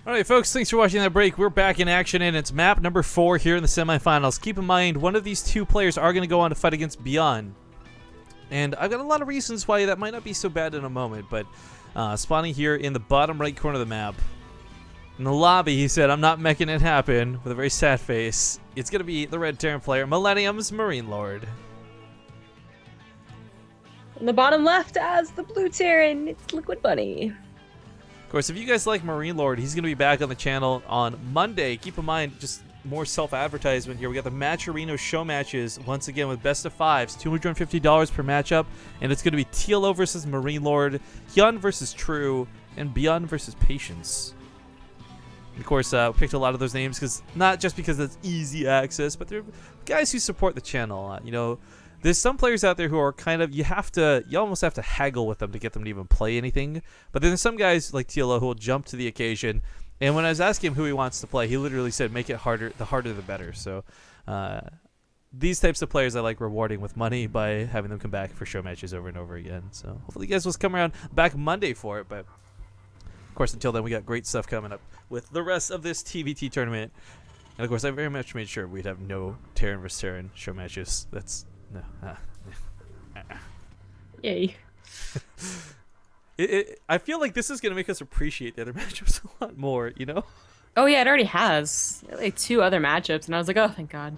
All right, folks, thanks for watching that break. We're back in action, and it's map number 4 here in the semifinals. Keep in mind, one of these two players are going to go on to fight against Beyond. And I've got a lot of reasons why that might not be so bad in a moment, but spawning here in the bottom right corner of the map. In the lobby, he said, I'm not making it happen, with a very sad face. It's going to be the red Terran player, Millennium's Marinelord. In the bottom left as the blue Terran, it's Liquid Bunny. Of course, if you guys like Marinelord, he's going to be back on the channel on Monday. Keep in mind, just more self-advertisement here. We got the Matcherino show matches, once again, with best of 5s, $250 per matchup, and it's going to be TLO versus Marinelord, Hyun versus True, and Beyond versus Patience. And of course, picked a lot of those names because not just because it's easy access, but they're guys who support the channel. You know, there's some players out there who are kind of, you almost have to haggle with them to get them to even play anything. But then there's some guys like TLO who will jump to the occasion. And when I was asking him who he wants to play, he literally said, make it harder, the harder the better. So these types of players I like rewarding with money by having them come back for show matches over and over again. So hopefully you guys will come around back Monday for it. But of course, until then, we got great stuff coming up with the rest of this TvT tournament. And of course, I very much made sure we'd have no Terran vs. Terran show matches. That's... no. Yay. I feel like this is going to make us appreciate the other matchups a lot more, you know? Oh yeah, it already has. Like 2 other matchups, and I was like, oh, thank God.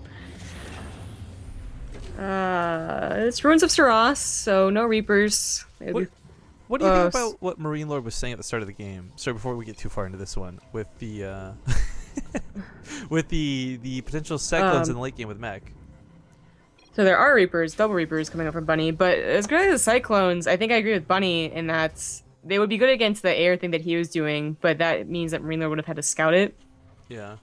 It's Ruins of Saras, so no Reapers. What do you think about what Marinelord was saying at the start of the game? Sorry, before we get too far into this one, with the with the potential cyclones in the late game with Mech. So there are Reapers, double Reapers coming up from Bunny, but as good as the Cyclones, I think I agree with Bunny in that they would be good against the air thing that he was doing, but that means that Marinelord would have had to scout it. Yeah.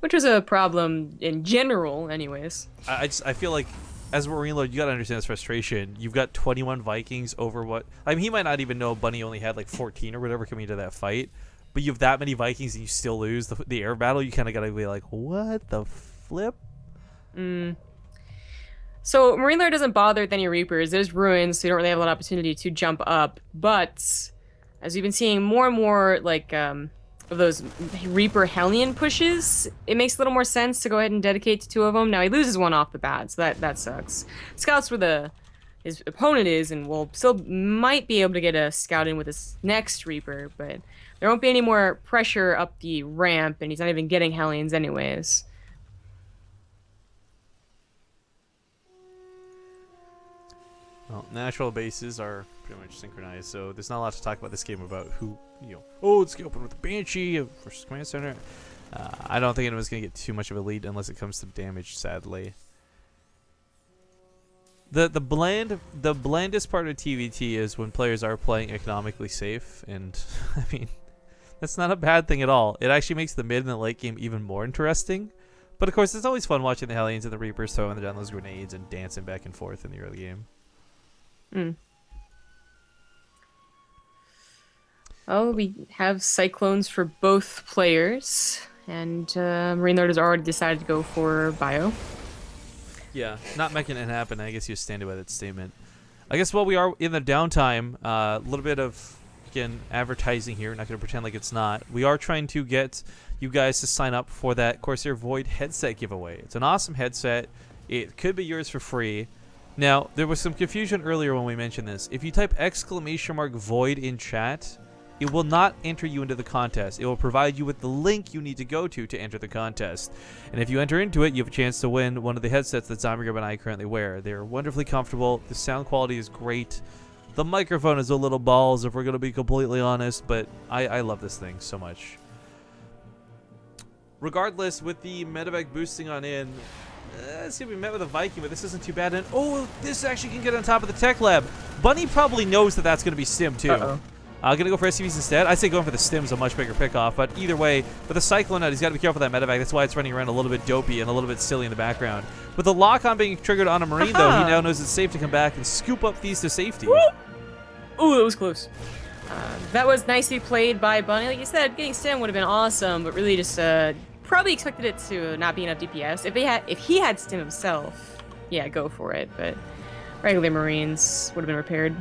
Which was a problem in general, anyways. I feel like, as Marinelord, you gotta understand his frustration. You've got 21 Vikings over what... I mean, he might not even know Bunny only had like 14 or whatever coming into that fight, but you have that many Vikings and you still lose the air battle, you kind of gotta be like, what the flip? So Marinelord doesn't bother with any Reapers. There's Ruins, so you don't really have a lot of opportunity to jump up. But as we've been seeing more and more like of those Reaper Hellion pushes, it makes a little more sense to go ahead and dedicate to 2 of them. Now he loses 1 off the bat, so that sucks. Scouts where his opponent is, and will still might be able to get a scout in with his next Reaper, but there won't be any more pressure up the ramp, and he's not even getting Hellions anyways. Well, natural bases are pretty much synchronized, so there's not a lot to talk about this game about who, you know, oh, it's going to open with the Banshee versus Command Center. I don't think anyone's going to get too much of a lead unless it comes to damage, sadly. The blandest part of TvT is when players are playing economically safe, and I mean, that's not a bad thing at all. It actually makes the mid and the late game even more interesting. But of course, it's always fun watching the Hellions and the Reapers throwing down those grenades and dancing back and forth in the early game. Oh, we have Cyclones for both players, and Marinelord has already decided to go for Bio. Yeah, not making it happen. I guess you're standing by that statement. I guess while we are in the downtime, a little bit of, again, advertising here. Not going to pretend like it's not. We are trying to get you guys to sign up for that Corsair Void headset giveaway. It's an awesome headset. It could be yours for free. Now, there was some confusion earlier when we mentioned this. If you type !void in chat, it will not enter you into the contest. It will provide you with the link you need to go to enter the contest. And if you enter into it, you have a chance to win one of the headsets that Zombie and I currently wear. They're wonderfully comfortable. The sound quality is great. The microphone is a little balls, if we're going to be completely honest, but I love this thing so much. Regardless, with the medevac boosting on in, let's see, we met with a Viking, but this isn't too bad. And oh, this actually can get on top of the tech lab. Bunny probably knows that that's going to be stim too. I'm going to go for SCVs instead. I say going for the stim's a much bigger pickoff, but either way, with the Cyclone out, he's got to be careful with that medevac. That's why it's running around a little bit dopey and a little bit silly in the background. With the lock-on being triggered on a Marine, though, he now knows it's safe to come back and scoop up these to safety. Ooh, that was close. That was nicely played by Bunny. Like you said, getting stim would have been awesome, but really just probably expected it to not be enough DPS. If he had stim himself, yeah, go for it. But regular Marines would have been repaired.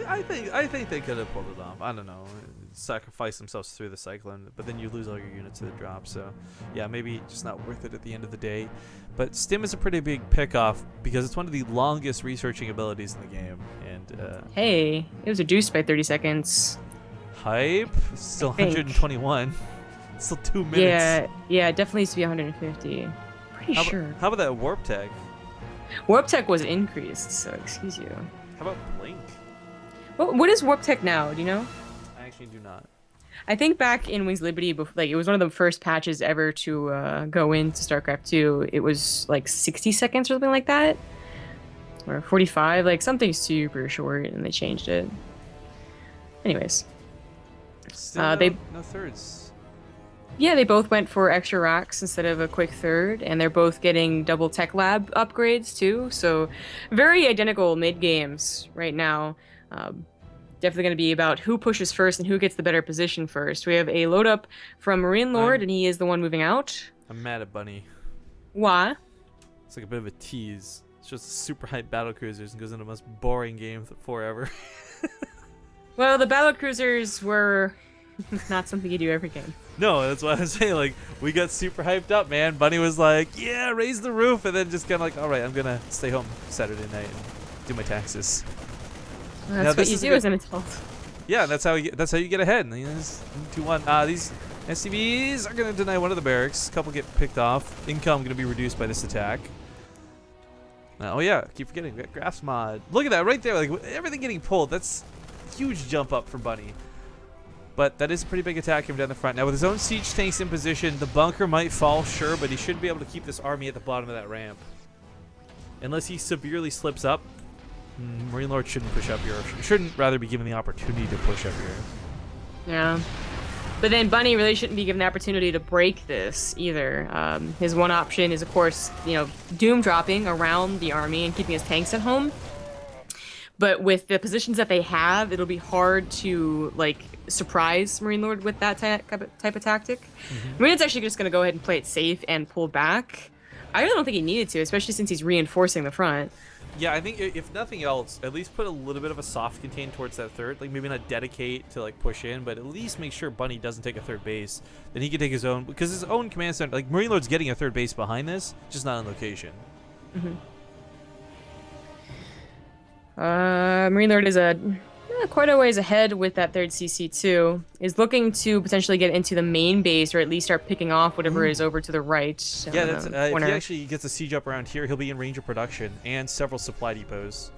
I think they could have pulled it off. I don't know. Sacrifice themselves through the cyclone, but then you lose all your units to the drop. So, yeah, maybe just not worth it at the end of the day. But Stim is a pretty big pickoff because it's one of the longest researching abilities in the game. And Hey, it was reduced by 30 seconds. hype, still 121. Still 2 minutes. Yeah, it definitely needs to be 150. Pretty sure. How about that warp tag? Warp tech was increased, so excuse you. How about blink? What is warp tech now? Do you know? I actually do not. I think back in Wings of Liberty, like it was one of the first patches ever to go into StarCraft 2. It was like 60 seconds or something like that, or 45, like something super short, and they changed it. Anyways, Still they no thirds. Yeah, they both went for extra racks instead of a quick third, and they're both getting double tech lab upgrades too. So, very identical mid games right now. Definitely going to be about who pushes first and who gets the better position first. We have a load up from Marinelord, and he is the one moving out. I'm mad at Bunny. Why? It's like a bit of a tease. It's just super hype battle cruisers and goes into the most boring game forever. Well, the battle cruisers were not something you do every game. No, that's what I was saying. Like, we got super hyped up, man. Bunny was like, yeah, raise the roof. And then just kind of like, all right, I'm going to stay home Saturday night and do my taxes. Well, that's what you do as an adult. Yeah, that's how you get ahead. 2-1. These SCVs are going to deny one of the barracks. A couple get picked off. Income going to be reduced by this attack. Oh, yeah. Keep forgetting. We got Graphs mod. Look at that right there. Like, everything getting pulled. That's a huge jump up for Bunny. But that is a pretty big attack coming down the front. Now, with his own siege tanks in position, the bunker might fall, sure, but he should be able to keep this army at the bottom of that ramp. Unless he severely slips up, Marinelord shouldn't push up here. Shouldn't rather be given the opportunity to push up here. Yeah. But then Bunny really shouldn't be given the opportunity to break this either. His one option is, of course, doom dropping around the army and keeping his tanks at home. But with the positions that they have, it'll be hard to, like, surprise Marinelord with that type of tactic. Marine's actually just going to go ahead and play it safe and pull back. I really don't think he needed to, especially since he's reinforcing the front. Yeah, I think if nothing else, at least put a little bit of a soft contain towards that third. Like, maybe not dedicate to, like, push in, but at least make sure Bunny doesn't take a third base. Then he can take his own, because his own command center, like, Marinelord's getting a third base behind this, just not on location. Marinelord is quite a ways ahead with that third CC2. Is looking to potentially get into the main base, or at least start picking off whatever is over to the right. Yeah, that's, if he actually gets a siege up around here, he'll be in range of production and several supply depots.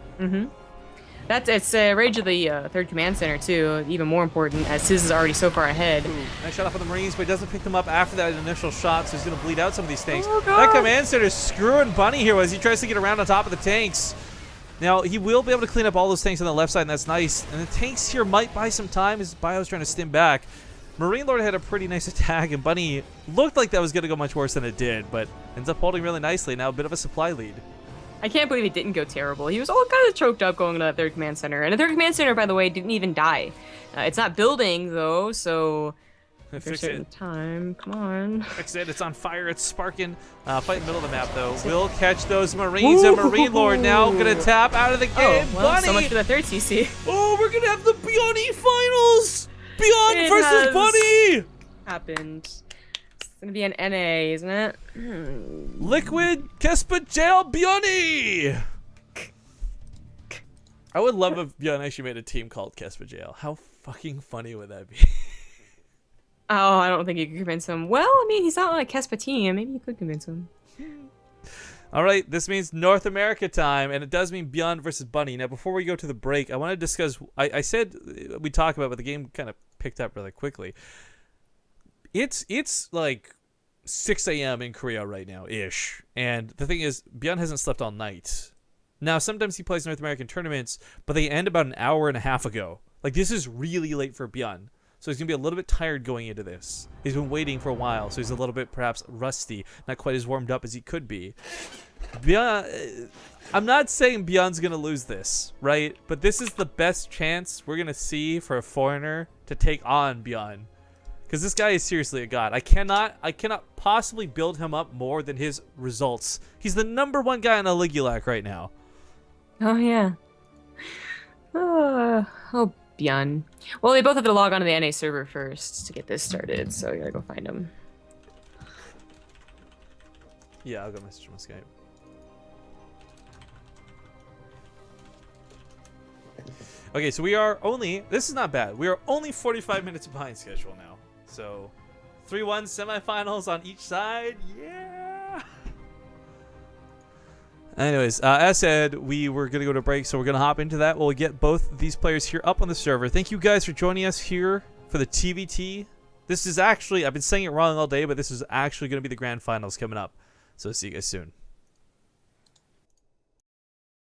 It's range of the third command center too. Even more important, as Sizz is already so far ahead. Ooh, nice shot off of the Marines, but he doesn't pick them up after that initial shot, so he's going to bleed out some of these tanks. Oh, that command center is screwing Bunny here as he tries to get around on top of the tanks. Now, he will be able to clean up all those tanks on the left side, and that's nice. And the tanks here might buy some time as Bio's trying to stim back. Marinelord had a pretty nice attack, and Bunny looked like that was going to go much worse than it did, but ends up holding really nicely. Now a bit of a supply lead. I can't believe it didn't go terrible. He was all kind of choked up going to that third command center. And the third command center, by the way, didn't even die. It's not building, though, so... Fix it. Time. Come on. Fix it. It's on fire. It's sparking. Fight in the middle of the map, though. Will catch those Marines, and Marinelord now going to tap out of the game. Oh, well, Bunny! so much for the third CC. Oh, we're going to have the Beyond finals! Beyond versus Bunny! Happened. It's going to be an NA, isn't it? Liquid Kespa Jail Beyond! I would love if Beyond actually made a team called Kespa Jail. How fucking funny would that be? Oh, I don't think you could convince him. Well, I mean, he's not on a Kespa team. Maybe you could convince him. All right, this means North America time, and it does mean Beyond versus Bunny. Now, before we go to the break, I want to discuss... I said we'd talk about it, but the game kind of picked up really quickly. It's like 6 a.m. in Korea right now-ish. And the thing is, Beyond hasn't slept all night. Now, sometimes he plays North American tournaments, but they end about an hour and a half ago. Like, this is really late for Beyond. So he's going to be a little bit tired going into this. He's been waiting for a while, so he's a little bit perhaps rusty, not quite as warmed up as he could be. Beyond, I'm not saying Beyond's going to lose this, right? But this is the best chance we're going to see for a foreigner to take on Beyond. Because this guy is seriously a god. I cannot possibly build him up more than his results. He's the #1 guy on Aligulac right now. Oh, yeah. Oh, Bjorn. Well, they both have to log on to the NA server first to get this started, so I gotta go find them. Yeah, I'll go message him on Skype. Okay, so we are only, this is not bad. We are only 45 minutes behind schedule now. So 3-1 semifinals on each side. Yeah. Anyways, as said, we were going to go to break, so we're going to hop into that. We'll get both these players here up on the server. Thank you guys for joining us here for the TvT. This is actually, I've been saying it wrong all day, but this is actually going to be the grand finals coming up. So see you guys soon.